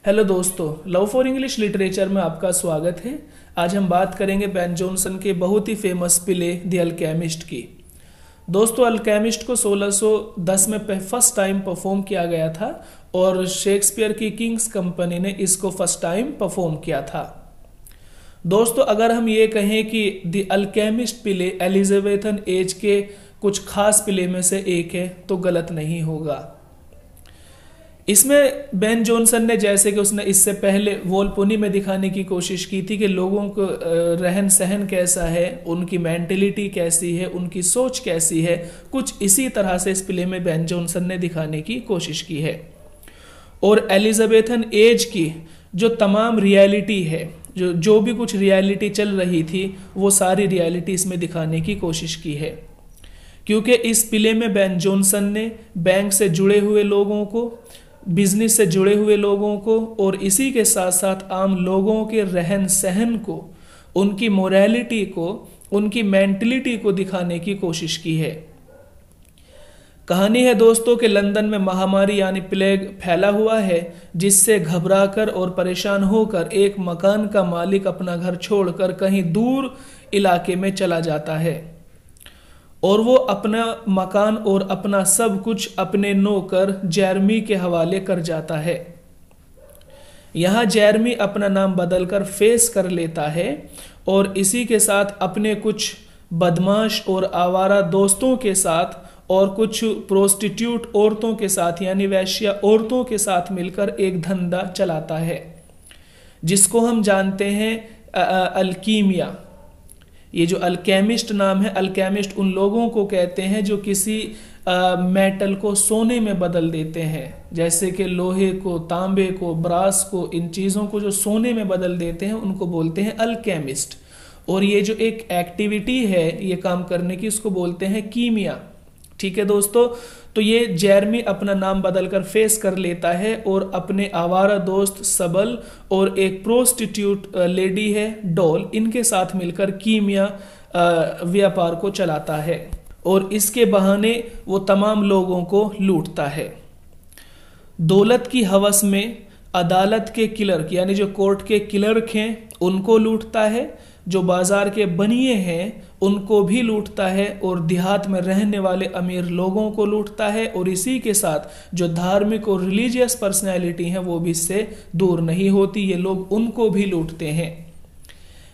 Hello दोस्तों, love for English literature में आपका स्वागत है। आज हम बात करेंगे बेन जॉनसन के बहुत ही फेमस प्ले द अल्केमिस्ट की। दोस्तों, अल्केमिस्ट को 1610 में फर्स्ट टाइम परफॉर्म किया गया था और शेक्सपियर की किंग्स कंपनी ने इसको फर्स्ट टाइम परफॉर्म किया था। दोस्तों, अगर हम ये कहें कि the alchemist play Elizabethan age के कुछ खास प्ले में से एक है तो गलत नहीं होगा। इसमें बेन जॉनसन ने, जैसे कि उसने इससे पहले वोल्पोनी में दिखाने की कोशिश की थी कि लोगों को रहन सहन कैसा है, उनकी मेंटलिटी कैसी है, उनकी सोच कैसी है, कुछ इसी तरह से इस प्ले में बेन जॉनसन ने दिखाने की कोशिश की है। और एलिजाबेथन एज की जो तमाम रियलिटी है, जो भी कुछ रियलिटी चल रही थी, वो सारी रियलिटी इसमें दिखाने की कोशिश की है। क्योंकि इस प्ले में बेन जॉनसन ने बैंक से जुड़े हुए लोगों को, बिजनेस से जुड़े हुए लोगों को और इसी के साथ साथ आम लोगों के रहन सहन को, उनकी मोरालिटी को, उनकी मेंटलिटी को दिखाने की कोशिश की है। कहानी है दोस्तों कि लंदन में महामारी यानी प्लेग फैला हुआ है, जिससे घबराकर और परेशान होकर एक मकान का मालिक अपना घर छोड़कर कहीं दूर इलाके में चला जाता है और वो अपना मकान और अपना सब कुछ अपने नौकर जेरमी के हवाले कर जाता है। यहाँ जेरमी अपना नाम बदलकर फेस कर लेता है और इसी के साथ अपने कुछ बदमाश और आवारा दोस्तों के साथ और कुछ प्रोस्टिट्यूट औरतों के साथ यानी वैश्या औरतों के साथ मिलकर एक धंधा चलाता है, जिसको हम जानते हैं अल्कीमिया। ये जो अल्केमिस्ट नाम है, अल्केमिस्ट उन लोगों को कहते हैं जो किसी मेटल को सोने में बदल देते हैं, जैसे कि लोहे को, तांबे को, ब्रास को, इन चीज़ों को जो सोने में बदल देते हैं उनको बोलते हैं अल्केमिस्ट। और ये जो एक एक्टिविटी है ये काम करने की, इसको बोलते हैं कीमिया। ठीक है दोस्तों, तो ये जेरमी अपना नाम बदलकर फेस कर लेता है और अपने आवारा दोस्त सबल और एक प्रोस्टिट्यूट लेडी है डॉल, इनके साथ मिलकर कीमिया व्यापार को चलाता है और इसके बहाने वो तमाम लोगों को लूटता है। दौलत की हवस में अदालत के क्लर्क यानी जो कोर्ट के क्लर्क हैं उनको लूटता है, जो बाजार के बनिए हैं उनको भी लूटता है और देहात में रहने वाले अमीर लोगों को लूटता है और इसी के साथ जो धार्मिक और रिलीजियस पर्सनैलिटी हैं वो भी इससे दूर नहीं होती, ये लोग उनको भी लूटते हैं।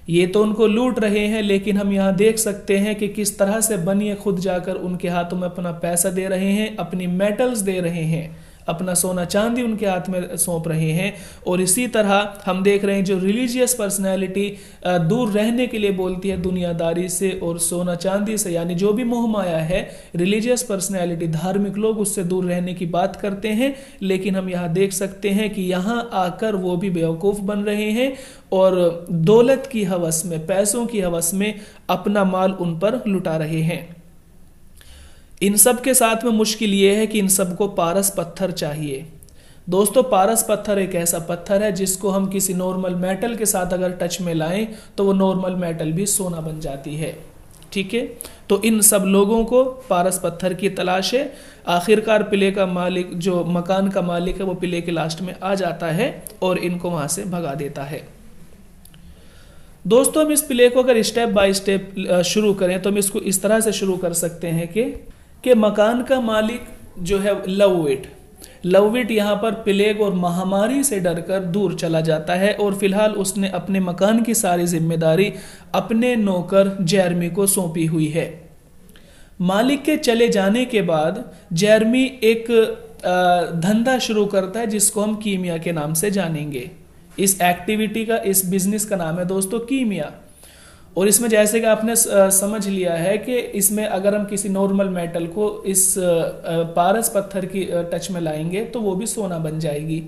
ये तो उनको लूट रहे हैं, लेकिन हम यहाँ देख सकते हैं कि किस तरह से बनिए खुद जाकर उनके हाथों में अपना पैसा दे रहे हैं, अपनी मेटल्स दे रहे हैं, अपना सोना चांदी उनके हाथ में सौंप रहे हैं। और इसी तरह हम देख रहे हैं जो रिलीजियस पर्सनैलिटी दूर रहने के लिए बोलती है दुनियादारी से और सोना चांदी से, यानी जो भी मोह माया है, रिलीजियस पर्सनैलिटी, धार्मिक लोग उससे दूर रहने की बात करते हैं। लेकिन हम यहाँ देख सकते हैं कि यहाँ आकर वो भी बेवकूफ़ बन रहे हैं और दौलत की हवस में, पैसों की हवस में अपना माल उन पर लुटा रहे हैं। इन सब के साथ में मुश्किल ये है कि इन सबको पारस पत्थर चाहिए। दोस्तों, पारस पत्थर एक ऐसा पत्थर है जिसको हम किसी नॉर्मल मेटल के साथ अगर टच में लाएं तो वो नॉर्मल मेटल भी सोना बन जाती है। ठीक है, तो इन सब लोगों को पारस पत्थर की तलाश है। आखिरकार प्ले का मालिक, जो मकान का मालिक है, वो प्ले के लास्ट में आ जाता है और इनको वहां से भगा देता है। दोस्तों, हम इस प्ले को अगर स्टेप बाय स्टेप शुरू करें तो हम इसको इस तरह से शुरू कर सकते हैं कि मकान का मालिक जो है लवविट यहाँ पर प्लेग और महामारी से डरकर दूर चला जाता है और फिलहाल उसने अपने मकान की सारी जिम्मेदारी अपने नौकर जेरमी को सौंपी हुई है। मालिक के चले जाने के बाद जेरमी एक धंधा शुरू करता है जिसको हम कीमिया के नाम से जानेंगे। इस एक्टिविटी का, इस बिजनेस का नाम है दोस्तों कीमिया। और इसमें जैसे कि आपने समझ लिया है कि इसमें अगर हम किसी नॉर्मल मेटल को इस पारस पत्थर की टच में लाएंगे तो वो भी सोना बन जाएगी।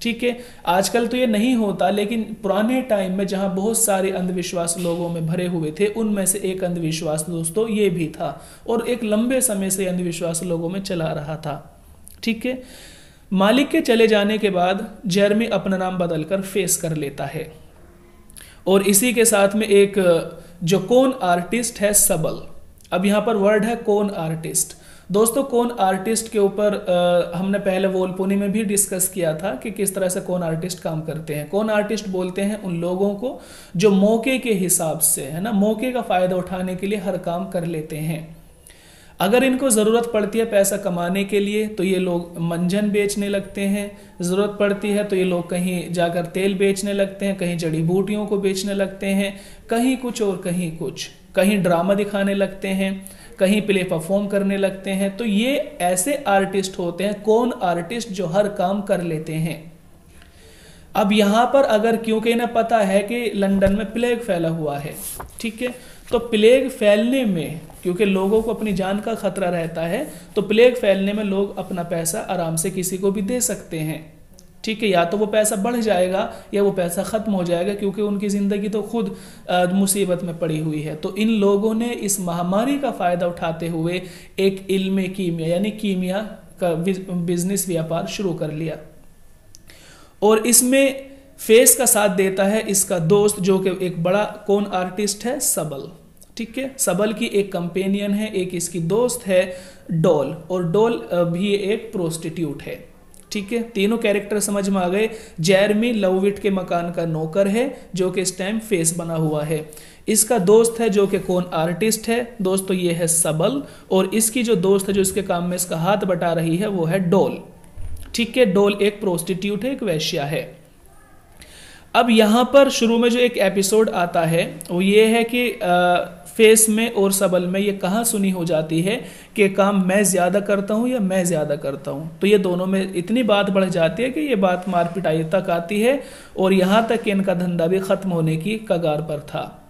ठीक है, आजकल तो ये नहीं होता, लेकिन पुराने टाइम में जहां बहुत सारे अंधविश्वास लोगों में भरे हुए थे, उनमें से एक अंधविश्वास दोस्तों ये भी था और एक लंबे समय से अंधविश्वास लोगों में चला रहा था। ठीक है, मालिक के चले जाने के बाद जेरमी अपना नाम बदलकर फेस कर लेता है और इसी के साथ में एक जो कौन आर्टिस्ट है सबल। अब यहाँ पर वर्ड है कौन आर्टिस्ट। दोस्तों कौन आर्टिस्ट के ऊपर हमने पहले वोल्पोनी में भी डिस्कस किया था कि किस तरह से कौन आर्टिस्ट काम करते हैं। कौन आर्टिस्ट बोलते हैं उन लोगों को जो मौके के हिसाब से, है ना, मौके का फायदा उठाने के लिए हर काम कर लेते हैं। अगर इनको ज़रूरत पड़ती है पैसा कमाने के लिए तो ये लोग मंजन बेचने लगते हैं, ज़रूरत पड़ती है तो ये लोग कहीं जाकर तेल बेचने लगते हैं, कहीं जड़ी बूटियों को बेचने लगते हैं, कहीं कुछ और कहीं कुछ, कहीं ड्रामा दिखाने लगते हैं, कहीं प्ले परफॉर्म करने लगते हैं। तो ये ऐसे आर्टिस्ट होते हैं, कौन आर्टिस्ट जो हर काम कर लेते हैं। अब यहाँ पर अगर, क्योंकि इन्हें पता है कि लंदन में प्लेग फैला हुआ है, ठीक है, तो प्लेग फैलने में, क्योंकि लोगों को अपनी जान का खतरा रहता है, तो प्लेग फैलने में लोग अपना पैसा आराम से किसी को भी दे सकते हैं, ठीक है। या तो वो पैसा बढ़ जाएगा या वो पैसा ख़त्म हो जाएगा, क्योंकि उनकी ज़िंदगी तो खुद मुसीबत में पड़ी हुई है। तो इन लोगों ने इस महामारी का फ़ायदा उठाते हुए एक इल्म कीमिया यानी कीमिया का बिजनेस व्यापार शुरू कर लिया। और इसमें फेस का साथ देता है इसका दोस्त, जो कि एक बड़ा कौन आर्टिस्ट है, सबल, ठीक है। सबल की एक कंपेनियन है, एक इसकी दोस्त है डॉल, और डॉल भी एक प्रोस्टिट्यूट है, ठीक है। तीनों कैरेक्टर समझ में आ गए। जेरमी लवविट के मकान का नौकर है जो कि इस टाइम फेस बना हुआ है। इसका दोस्त है जो कि कौन आर्टिस्ट है, दोस्तों ये है सबल, और इसकी जो दोस्त है जो इसके काम में इसका हाथ बटा रही है वो है डॉल, ठीक है। डॉल एक प्रोस्टिट्यूट है, एक वेश्या है। अब यहाँ पर शुरू में जो एक एपिसोड आता है वो ये है कि फेस में और सबल में ये कहाँ सुनी हो जाती है कि काम मैं ज़्यादा करता हूँ या मैं ज़्यादा करता हूँ। तो ये दोनों में इतनी बात बढ़ जाती है कि ये बात मारपिटाई तक आती है, और यहाँ तक कि इनका धंधा भी ख़त्म होने की कगार पर था।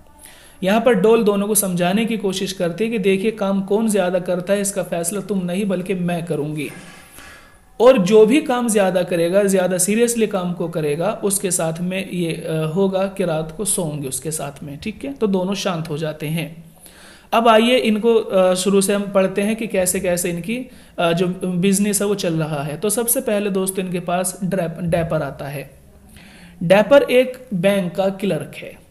यहाँ पर डॉल दोनों को समझाने की कोशिश करती है कि देखिए काम कौन ज़्यादा करता है इसका फैसला तुम नहीं बल्कि मैं करूँगी, और जो भी काम ज़्यादा करेगा, ज़्यादा सीरियसली काम को करेगा, उसके साथ में ये होगा कि रात को सोऊंगे उसके साथ में, ठीक है। तो दोनों शांत हो जाते हैं। अब आइए इनको शुरू से हम पढ़ते हैं कि कैसे कैसे इनकी जो बिजनेस है वो चल रहा है। तो सबसे पहले दोस्तों इनके पास डैपर आता है। डैपर एक बैंक का क्लर्क है,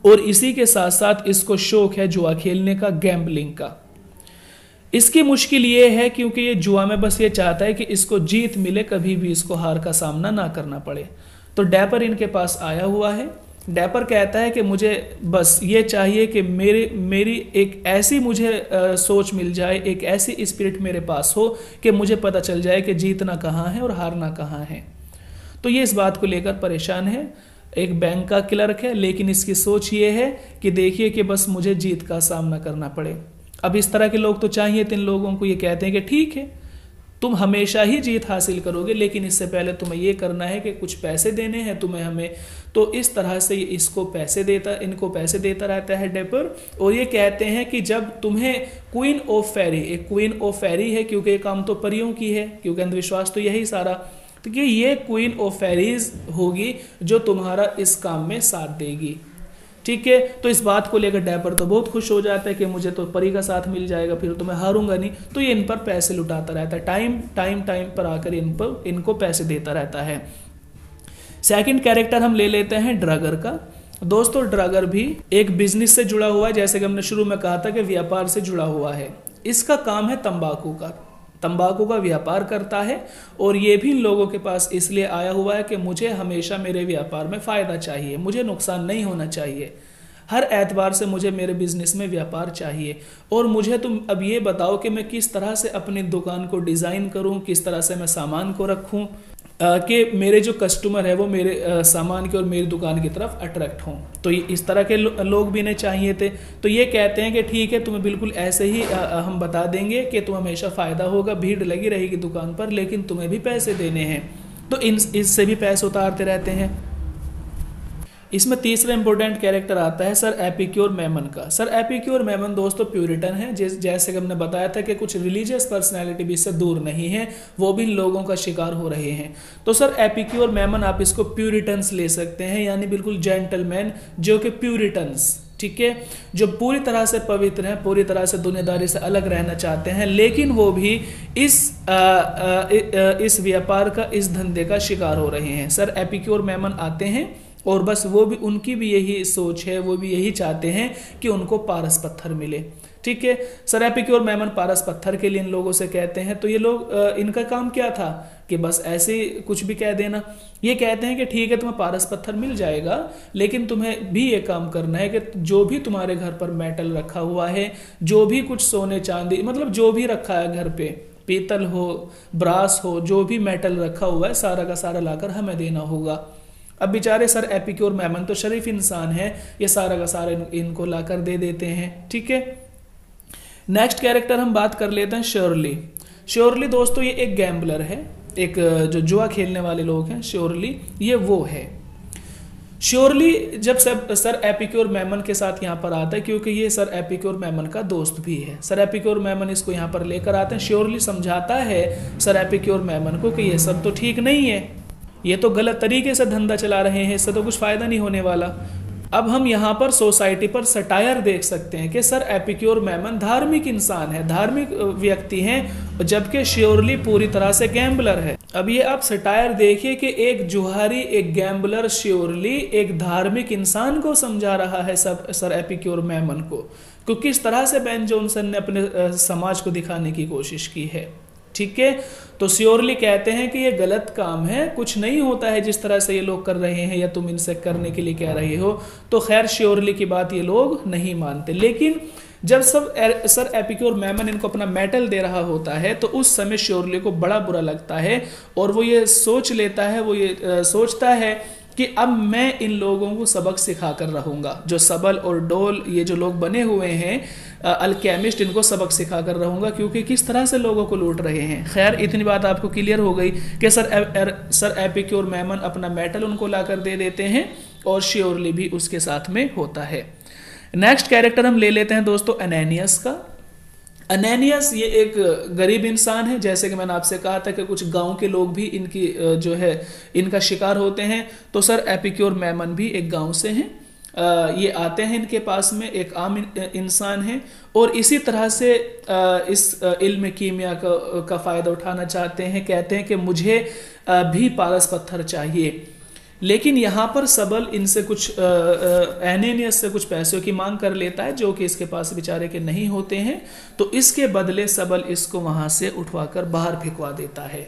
और इसी के साथ साथ इसको शौक है जुआ खेलने का, गैम्बलिंग का। इसकी मुश्किल ये है क्योंकि ये जुआ में बस ये चाहता है कि इसको जीत मिले, कभी भी इसको हार का सामना ना करना पड़े। तो डैपर इनके पास आया हुआ है। डैपर कहता है कि मुझे बस ये चाहिए कि मेरी एक ऐसी मुझे सोच मिल जाए, एक ऐसी स्पिरिट मेरे पास हो कि मुझे पता चल जाए कि जीतना कहाँ है और हारना कहाँ है। तो ये इस बात को लेकर परेशान है। एक बैंक का क्लर्क है, लेकिन इसकी सोच ये है कि देखिए कि बस मुझे जीत का सामना करना पड़े। अब इस तरह के लोग तो चाहिए, इन लोगों को ये कहते हैं कि ठीक है तुम हमेशा ही जीत हासिल करोगे, लेकिन इससे पहले तुम्हें ये करना है कि कुछ पैसे देने हैं तुम्हें हमें। तो इस तरह से इनको पैसे देता रहता है डैपर, और ये कहते हैं कि जब तुम्हें क्वीन ऑफ फेरी, एक क्वीन ऑफ फेरी है क्योंकि काम तो परियों की है, क्योंकि अंधविश्वास तो यही सारा, तो कि ये क्वीन ऑफ फेरीज होगी जो तुम्हारा इस काम में साथ देगी, ठीक है। तो इस बात को लेकर डैपर तो बहुत खुश हो जाता है कि मुझे तो परी का साथ मिल जाएगा, फिर तो मैं हारूंगा नहीं। तो ये इन पर पैसे लुटाता रहता है, टाइम पर आकर इनको पैसे देता रहता है। सेकंड कैरेक्टर हम ले लेते हैं ड्रगर का। दोस्तों ड्रगर भी एक बिजनेस से जुड़ा हुआ है, जैसे कि हमने शुरू में कहा था कि व्यापार से जुड़ा हुआ है। इसका काम है तंबाकू का व्यापार करता है, और ये भी लोगों के पास इसलिए आया हुआ है कि मुझे हमेशा मेरे व्यापार में फ़ायदा चाहिए, मुझे नुकसान नहीं होना चाहिए, हर एतबार से मुझे मेरे बिजनेस में व्यापार चाहिए। और मुझे तुम अब ये बताओ कि मैं किस तरह से अपनी दुकान को डिज़ाइन करूं, किस तरह से मैं सामान को रखूं कि मेरे जो कस्टमर है वो मेरे सामान की और मेरी दुकान की तरफ अट्रैक्ट हों। तो इस तरह के लोग भी इन्हें चाहिए थे। तो ये कहते हैं कि ठीक है तुम्हें बिल्कुल ऐसे ही हम बता देंगे कि तुम्हें हमेशा फ़ायदा होगा, भीड़ लगी रहेगी दुकान पर, लेकिन तुम्हें भी पैसे देने हैं। तो इससे भी पैसे उतारते रहते हैं। इसमें तीसरा इंपॉर्टेंट कैरेक्टर आता है सर एपिक्योर मेमन का। सर एपिक्योर मेमन दोस्तों प्यूरिटन है, जैसे कि हमने बताया था कि कुछ रिलीजियस पर्सनैलिटी भी इससे दूर नहीं है, वो भी लोगों का शिकार हो रहे हैं। तो सर एपिक्योर मेमन आप इसको प्यूरिटन्स ले सकते हैं, यानी बिल्कुल जेंटलमैन जो कि प्यूरिटन्स, ठीक है, जो पूरी तरह से पवित्र हैं, पूरी तरह से दुनियादारी से अलग रहना चाहते हैं, लेकिन वो भी इस व्यापार का, इस धंधे का शिकार हो रहे हैं। सर एपिक्योर मेमन आते हैं और बस वो भी, उनकी भी यही सोच है, वो भी यही चाहते हैं कि उनको पारस पत्थर मिले। ठीक है, सर एपिक्योर मेमन पारस पत्थर के लिए इन लोगों से कहते हैं। तो ये लोग, इनका काम क्या था कि बस ऐसे कुछ भी कह देना। ये कहते हैं कि ठीक है तुम्हें पारस पत्थर मिल जाएगा, लेकिन तुम्हें भी ये काम करना है कि जो भी तुम्हारे घर पर मेटल रखा हुआ है, जो भी कुछ सोने चांदी, मतलब जो भी रखा है घर पे, पीतल हो, ब्रास हो, जो भी मेटल रखा हुआ है सारा का सारा लाकर हमें देना होगा। अब बेचारे सर एपिक्योर मेमन तो शरीफ इंसान है, ये सारा का सारा इनको लाकर दे देते हैं। ठीक है, नेक्स्ट कैरेक्टर हम बात कर लेते हैं श्योरली। श्योरली दोस्तों ये एक गैम्बलर है, एक जो जुआ खेलने वाले लोग हैं, श्योरली ये वो है। श्योरली जब सर एपिक्योर मेमन के साथ यहाँ पर आता है, क्योंकि ये सर एपिक्योर मेमन का दोस्त भी है, सर एपिक्योर मेमन इसको यहाँ पर लेकर आते हैं। श्योरली समझाता है सर एपिक्योर मेमन को कि ये सब तो ठीक नहीं है, ये तो गलत तरीके से धंधा चला रहे हैं, इससे तो कुछ फायदा नहीं होने वाला। अब हम यहाँ पर सोसाइटी पर सटायर देख सकते हैं कि सर एपिक्योर मेमन धार्मिक इंसान है, धार्मिक व्यक्ति हैं, जबकि श्योरली पूरी तरह से गैम्बलर है। अब ये आप सटायर देखिए कि एक जुहारी, एक गैम्बलर श्योरली एक धार्मिक इंसान को समझा रहा है सर एपिक्योर मेमन को किस तरह से बेन जॉनसन ने अपने समाज को दिखाने की कोशिश की है। ठीक है, तो श्योरली कहते हैं कि ये गलत काम है, कुछ नहीं होता है जिस तरह से ये लोग कर रहे हैं, या तुम इनसे करने के लिए कह रहे हो। तो खैर श्योरली की बात ये लोग नहीं मानते। लेकिन जब सर एपिक्योर मेमन इनको अपना मेटल दे रहा होता है, तो उस समय श्योरली को बड़ा बुरा लगता है, और वो ये सोच लेता है, वो ये सोचता है कि अब मैं इन लोगों को सबक सिखा कर रहूंगा। जो सबल और डोल ये जो लोग बने हुए हैं अल्केमिस्ट, इनको सबक सिखा कर रहूंगा, क्योंकि किस तरह से लोगों को लूट रहे हैं। खैर इतनी बात आपको क्लियर हो गई कि सर एपिक्योर मेमन अपना मेटल उनको लाकर दे देते हैं, और श्योरली भी उसके साथ में होता है। नेक्स्ट कैरेक्टर हम ले लेते हैं दोस्तों एनेनियस का। एनेनियस ये एक गरीब इंसान है, जैसे कि मैंने आपसे कहा था कि कुछ गांव के लोग भी इनकी जो है इनका शिकार होते हैं। तो सर एपिक्योर मेमन भी एक गांव से हैं, ये आते हैं इनके पास में, एक आम इंसान है, और इसी तरह से इस इल्म कीमिया का फ़ायदा उठाना चाहते हैं। कहते हैं कि मुझे भी पारस पत्थर चाहिए, लेकिन यहाँ पर सबल इनसे कुछ एनेनियस से कुछ पैसों की मांग कर लेता है, जो कि इसके पास बेचारे के नहीं होते हैं। तो इसके बदले सबल इसको वहाँ से उठवाकर बाहर फेंकवा देता है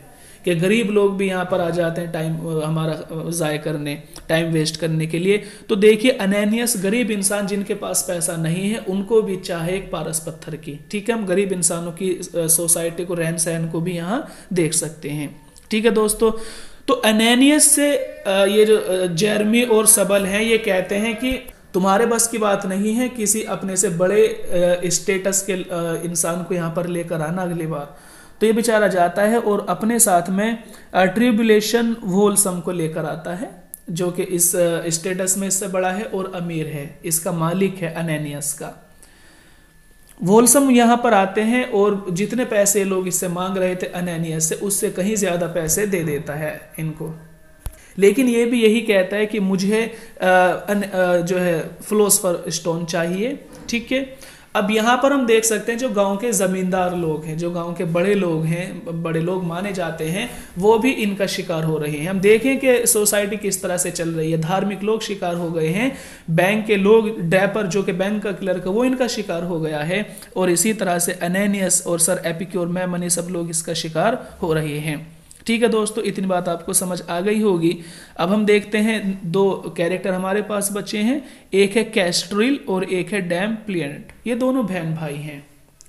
कि गरीब लोग भी यहाँ पर आ जाते हैं टाइम हमारा ज़ाय करने, टाइम वेस्ट करने के लिए। तो देखिए एनेनियस गरीब इंसान जिनके पास पैसा नहीं है, उनको भी चाहे एक पारस पत्थर की। ठीक है, हम गरीब इंसानों की सोसाइटी को, रहन सहन को भी यहाँ देख सकते हैं। ठीक है दोस्तों, तो एनेनियस से ये जो जेरमी और सबल हैं, ये कहते हैं कि तुम्हारे बस की बात नहीं है किसी अपने से बड़े स्टेटस के इंसान को यहाँ पर लेकर आना अगली बार। तो ये बेचारा जाता है और अपने साथ में ट्रिब्यूलेशन वोल्सम को लेकर आता है, जो कि इस स्टेटस में इससे बड़ा है और अमीर है, इसका मालिक है एनेनियस का। वोल्सम यहाँ पर आते हैं और जितने पैसे लोग इससे मांग रहे थे एनेनियस से, उससे कहीं ज्यादा पैसे दे देता है इनको। लेकिन ये भी यही कहता है कि मुझे जो है फिलोसफर स्टोन चाहिए। ठीक है, अब यहाँ पर हम देख सकते हैं जो गांव के जमींदार लोग हैं, जो गांव के बड़े लोग हैं, बड़े लोग माने जाते हैं, वो भी इनका शिकार हो रहे हैं। हम देखें कि सोसाइटी किस तरह से चल रही है। धार्मिक लोग शिकार हो गए हैं, बैंक के लोग, डैपर जो कि बैंक का क्लर्क है वो इनका शिकार हो गया है, और इसी तरह से एनेनियस और सर एपिक्योर मेमन सब लोग इसका शिकार हो रहे हैं। ठीक है दोस्तों, इतनी बात आपको समझ आ गई होगी। अब हम देखते हैं दो कैरेक्टर हमारे पास बचे हैं, एक है कैस्ट्रिल और एक है डैम प्लियंट। ये दोनों बहन भाई हैं।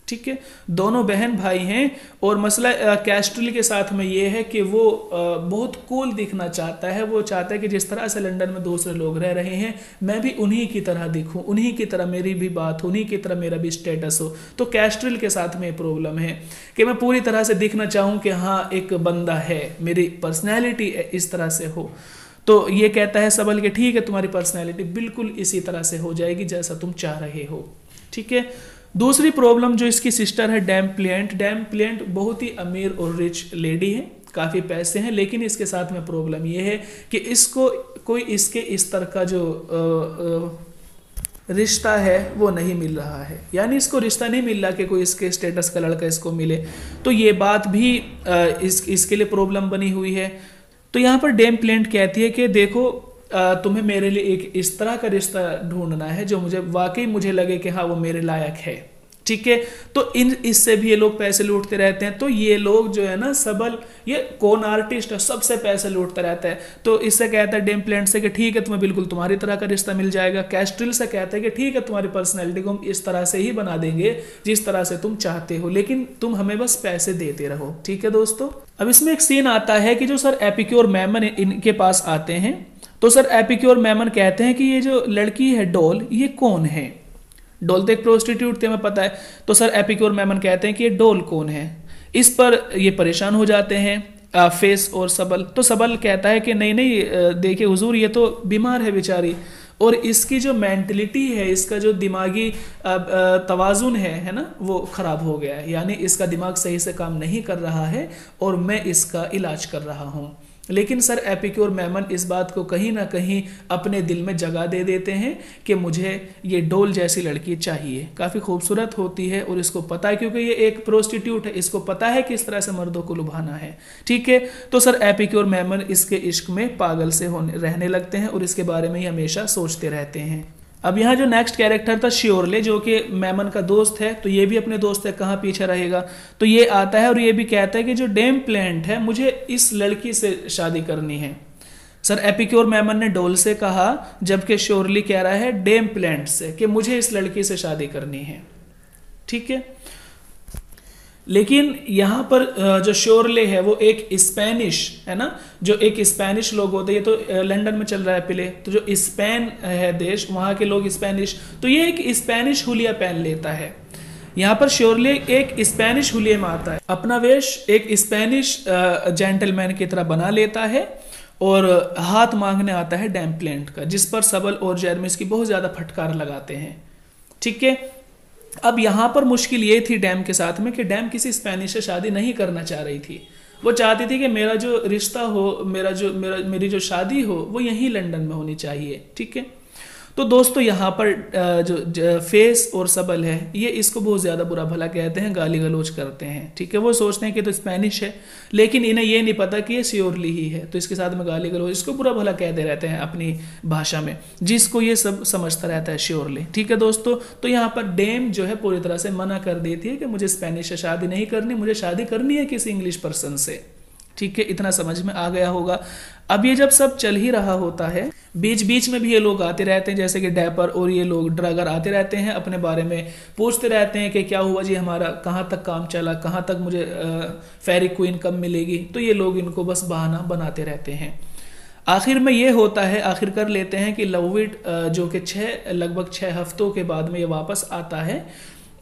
ठीक है, दोनों बहन भाई हैं, और मसला कैस्ट्रिल के साथ में ये है कि वो बहुत कूल दिखना चाहता है। वो चाहता है कि जिस तरह से लंदन में दूसरे लोग रह रहे हैं, मैं भी उन्हीं की तरह दिखूं, उन्हीं की तरह मेरी भी बात हो, उन्हीं की तरह मेरा भी स्टेटस हो। तो कैस्ट्रिल के साथ में प्रॉब्लम है कि मैं पूरी तरह से दिखना चाहूँ कि हाँ एक बंदा है, मेरी पर्सनैलिटी इस तरह से हो। तो ये कहता है सबल के ठीक है, तुम्हारी पर्सनैलिटी बिल्कुल इसी तरह से हो जाएगी जैसा तुम चाह रहे हो। ठीक है, दूसरी प्रॉब्लम जो इसकी सिस्टर है डैम प्लियंट। डैम प्लियंट बहुत ही अमीर और रिच लेडी है, काफ़ी पैसे हैं, लेकिन इसके साथ में प्रॉब्लम ये है कि इसको कोई इसके इस तरह का जो रिश्ता है वो नहीं मिल रहा है, यानी इसको रिश्ता नहीं मिल रहा कि कोई इसके स्टेटस का लड़का इसको मिले। तो ये बात भी इसके लिए प्रॉब्लम बनी हुई है। तो यहाँ पर डैम प्लियंट कहती है कि देखो तुम्हें मेरे लिए एक इस तरह का रिश्ता ढूंढना है जो मुझे वाकई मुझे लगे कि हाँ वो मेरे लायक है, ठीक है। तो इससे भी ये लोग पैसे लूटते रहते हैं। तो ये लोग जो है ना सबल, ये कौन आर्टिस्ट है, सबसे पैसे लूटता रहता है। तो इससे कहता है डेम प्लेंट से कि ठीक है तुम्हें बिल्कुल तुम्हारी तरह का रिश्ता मिल जाएगा। कैस्ट्रिल से कहता है कि ठीक है तुम्हारी पर्सनैलिटी को हम इस तरह से ही बना देंगे जिस तरह से तुम चाहते हो, लेकिन तुम हमें बस पैसे देते रहो, ठीक है दोस्तों। अब इसमें एक सीन आता है कि जो सर एपिक्योर मैमन इनके पास आते हैं, तो सर एपिक्योर मैमन कहते हैं कि ये जो लड़की है डोल, ये कौन है। डोल तो एक प्रोस्टिट्यूट थे, हमें पता है। तो सर एपिक्योर मैमन कहते हैं कि ये डोल कौन है। इस पर ये परेशान हो जाते हैं फेस और सबल। तो सबल कहता है कि नहीं नहीं देखिए हुजूर, ये तो बीमार है बेचारी, और इसकी जो मेंटलिटी है, इसका जो दिमागी तवाजुन है ना, वो खराब हो गया है, यानी इसका दिमाग सही से काम नहीं कर रहा है और मैं इसका इलाज कर रहा हूँ। लेकिन सर एपिक्योर मैमन इस बात को कहीं ना कहीं अपने दिल में जगह दे देते हैं कि मुझे ये डोल जैसी लड़की चाहिए, काफ़ी खूबसूरत होती है और इसको पता है, क्योंकि ये एक प्रोस्टिट्यूट है, इसको पता है कि इस तरह से मर्दों को लुभाना है, ठीक है। तो सर एपिक्योर मैमन इसके इश्क में पागल से रहने लगते हैं और इसके बारे में ही हमेशा सोचते रहते हैं। अब यहाँ जो नेक्स्ट कैरेक्टर था श्योरले, जो कि मैमन का दोस्त है, तो ये भी अपने दोस्त है, कहाँ पीछे रहेगा। तो ये आता है और ये भी कहता है कि जो डेम प्लेंट है, मुझे इस लड़की से शादी करनी है। सर एपिक्योर मैमन ने डोल से कहा, जबकि श्योरली कह रहा है डेम प्लेंट से कि मुझे इस लड़की से शादी करनी है, ठीक है। लेकिन यहाँ पर जो श्योरले है वो एक स्पेनिश है ना, जो एक स्पेनिश लोग होते हैं, ये तो लंदन में चल रहा है पहले, तो जो स्पेन है देश, वहाँ के लोग स्पेनिश, तो ये एक स्पेनिश हुलिया पहन लेता है। यहाँ पर श्योरले एक स्पेनिश हुलिया में आता है, अपना वेश एक स्पेनिश जेंटलमैन की तरह बना लेता है और हाथ मांगने आता है डेम प्लेंट का, जिस पर सबल और जेरमिस की बहुत ज्यादा फटकार लगाते हैं, ठीक है। अब यहाँ पर मुश्किल ये थी डैम के साथ में कि डैम किसी स्पेनिश से शादी नहीं करना चाह रही थी। वो चाहती थी कि मेरा जो रिश्ता हो, मेरी जो शादी हो वो यहीं लंदन में होनी चाहिए, ठीक है। तो दोस्तों यहाँ पर जो फेस और सबल है, ये इसको बहुत ज़्यादा बुरा भला कहते हैं, गाली गलौज करते हैं, ठीक है। वो सोचते हैं कि तो स्पेनिश है, लेकिन इन्हें ये नहीं पता कि ये श्योरली ही है, तो इसके साथ में गाली गलौज, इसको बुरा भला कहते रहते हैं अपनी भाषा में, जिसको ये सब समझता रहता है श्योरली, ठीक है दोस्तों। तो यहाँ पर डेम जो है पूरी तरह से मना कर देती है कि मुझे स्पेनिश से शादी नहीं करनी, मुझे शादी करनी है किसी इंग्लिश पर्सन से, ठीक है। इतना समझ में आ गया होगा। अब ये जब सब चल ही रहा होता है, बीच बीच में भी ये लोग आते रहते हैं, जैसे कि डैपर और ये लोग ड्रगर आते रहते हैं, अपने बारे में पूछते रहते हैं कि क्या हुआ जी, हमारा कहाँ तक काम चला, कहाँ तक मुझे फेरी क्वीन कब मिलेगी। तो ये लोग इनको बस बहाना बनाते रहते हैं। आखिर में ये होता है, आखिर कर लेते हैं कि लविट जो कि लगभग 6 हफ्तों के बाद में ये वापस आता है।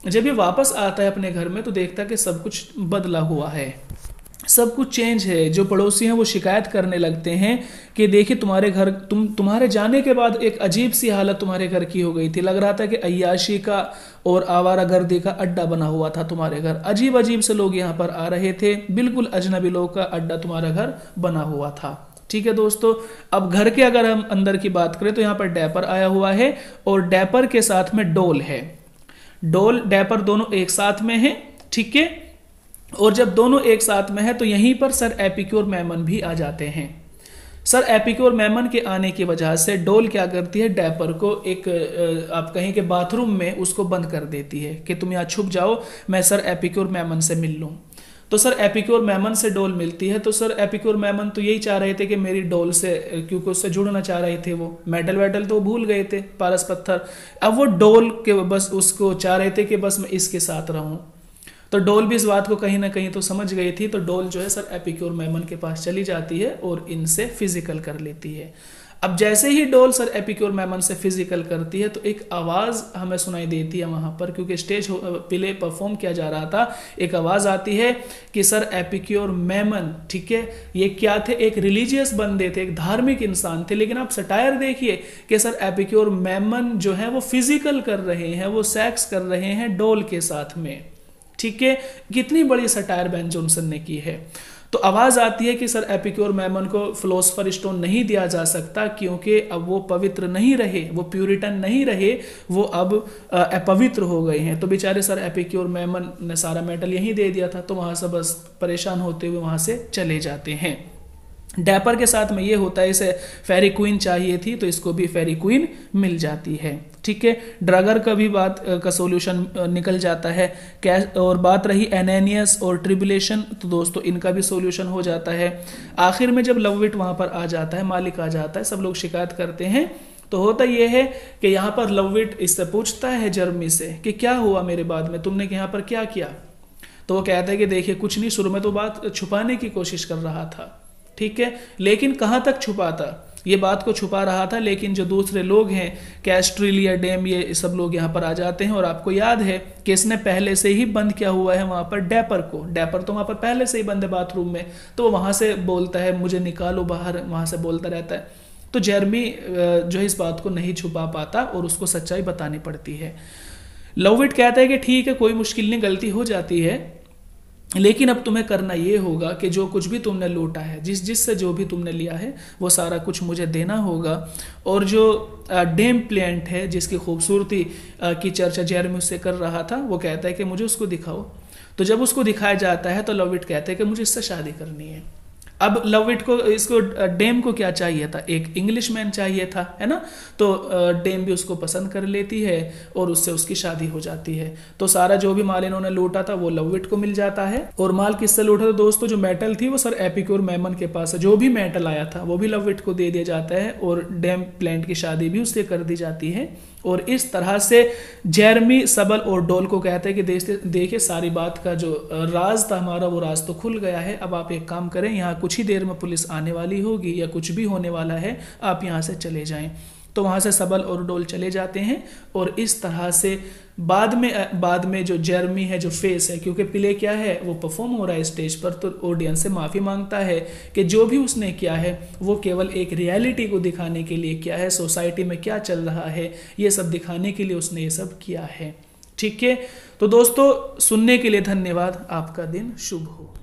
जब ये वापस आता है अपने घर में, तो देखता है कि सब कुछ बदला हुआ है, सब कुछ चेंज है। जो पड़ोसी हैं वो शिकायत करने लगते हैं कि देखिए तुम्हारे घर, तुम्हारे जाने के बाद एक अजीब सी हालत तुम्हारे घर की हो गई थी, लग रहा था कि अय्याशी का और आवारागर्दी का अड्डा बना हुआ था तुम्हारे घर, अजीब अजीब से लोग यहाँ पर आ रहे थे, बिल्कुल अजनबी लोग का अड्डा तुम्हारा घर बना हुआ था, ठीक है दोस्तों। अब घर के अगर हम अंदर की बात करें तो यहाँ पर डैपर आया हुआ है और डैपर के साथ में डोल है। डोल डैपर दोनों एक साथ में है, ठीक है। और जब दोनों एक साथ में है तो यहीं पर सर एपिक्योर मैमन भी आ जाते हैं। सर एपिक्योर मैमन के आने की वजह से डोल क्या करती है, डैपर को एक आप कहें कि बाथरूम में उसको बंद कर देती है कि तुम यहाँ छुप जाओ, मैं सर एपिक्योर मैमन से मिल लूँ। तो सर एपिक्योर मैमन से डोल मिलती है। तो सर एपिक्योर मैमन तो यही चाह रहे थे कि मेरी डोल से, क्योंकि उससे जुड़ना चाह रहे थे, वो मेडल वेडल तो भूल गए थे, पारस पत्थर। अब वो डोल के बस उसको चाह रहे थे कि बस मैं इसके साथ रहूं। तो डोल भी इस बात को कहीं ना कहीं तो समझ गई थी। तो डोल जो है सर एपिक्योर मैमन के पास चली जाती है और इनसे फिजिकल कर लेती है। अब जैसे ही डोल सर एपिक्योर मैमन से फिजिकल करती है तो एक आवाज़ हमें सुनाई देती है वहाँ पर, क्योंकि स्टेज प्ले परफॉर्म किया जा रहा था। एक आवाज़ आती है कि सर एपिक्योर मैमन, ठीक है, ये क्या थे, एक रिलीजियस बंदे थे, एक धार्मिक इंसान थे, लेकिन आप सटायर देखिए कि सर एपिक्योर मैमन जो है वो फिजिकल कर रहे हैं, वो सेक्स कर रहे हैं डोल के साथ में, ठीक है। कितनी बड़ी सटायर बेन जॉनसन ने की है। तो आवाज आती है कि सर एपिक्योर मैमन को फिलोसफर स्टोन नहीं दिया जा सकता, क्योंकि अब वो पवित्र नहीं रहे, वो प्यूरिटन नहीं रहे, वो अब अपवित्र हो गए हैं। तो बेचारे सर एपिक्योर मैमन ने सारा मेडल यहीं दे दिया था। तो वहां से बस परेशान होते हुए वहां से चले जाते हैं। डैपर के साथ में ये होता है, इसे फेरी क्वीन चाहिए थी तो इसको भी फेरी क्वीन मिल जाती है। ठीक है, ड्रगर का भी बात का सॉल्यूशन निकल जाता है। और बात रही एनेनियस और ट्रिबुलेशन, तो दोस्तों इनका भी सॉल्यूशन हो जाता है। आखिर में जब लवविट वहां पर आ जाता है, मालिक आ जाता है, सब लोग शिकायत करते हैं, तो होता यह है कि यहाँ पर लवविट इससे पूछता है जर्मी से कि क्या हुआ मेरे बाद में, तुमने यहाँ पर क्या किया। तो वो कहता है कि देखिए कुछ नहीं, शुरू में तो बात छुपाने की कोशिश कर रहा था, ठीक है, लेकिन कहाँ तक छुपाता, ये बात को छुपा रहा था, लेकिन जो दूसरे लोग हैं कैस्ट्रिल या डेम, ये सब लोग यहाँ पर आ जाते हैं। और आपको याद है कि इसने पहले से ही बंद किया हुआ है वहाँ पर डैपर को, डैपर तो वहाँ पर पहले से ही बंद है बाथरूम में, तो वहाँ से बोलता है मुझे निकालो बाहर, वहाँ से बोलता रहता है। तो जेरमी जो है इस बात को नहीं छुपा पाता और उसको सच्चाई बतानी पड़ती है। लवविट कहता है कि ठीक है, कोई मुश्किल नहीं, गलती हो जाती है, लेकिन अब तुम्हें करना ये होगा कि जो कुछ भी तुमने लूटा है, जिससे जो भी तुमने लिया है, वो सारा कुछ मुझे देना होगा। और जो डेम प्लेंट है जिसकी खूबसूरती की चर्चा जेरमी उससे कर रहा था, वो कहता है कि मुझे उसको दिखाओ। तो जब उसको दिखाया जाता है तो लवविट कहते हैं कि मुझे इससे शादी करनी है। अब लवविट को, इसको डेम को क्या चाहिए था, एक इंग्लिशमैन चाहिए था, है ना। तो डेम भी उसको पसंद कर लेती है और उससे उसकी शादी हो जाती है। तो सारा जो भी माल इन्होंने लूटा था वो लवविट को मिल जाता है। और माल किससे लूटा था दोस्तों, जो मेटल थी वो सर एपिक्योर मेमन के पास है, जो भी मेटल आया था वो भी लवविट को दे दिया जाता है और डेम प्लेंट की शादी भी उससे कर दी जाती है। और इस तरह से जेरमी सबल और डोल को कहते हैं कि देखिए सारी बात का जो राज था हमारा, वो राज तो खुल गया है। अब आप एक काम करें, यहाँ कुछ ही देर में पुलिस आने वाली होगी या कुछ भी होने वाला है, आप यहाँ से चले जाएं। तो वहाँ से सबल और डोल चले जाते हैं। और इस तरह से बाद में जो जेरमी है, जो फेस है, क्योंकि प्ले क्या है वो परफॉर्म हो रहा है स्टेज पर, तो ऑडियंस से माफ़ी मांगता है कि जो भी उसने किया है वो केवल एक रियलिटी को दिखाने के लिए किया है, सोसाइटी में क्या चल रहा है ये सब दिखाने के लिए उसने ये सब किया है। ठीक है, तो दोस्तों सुनने के लिए धन्यवाद, आपका दिन शुभ हो।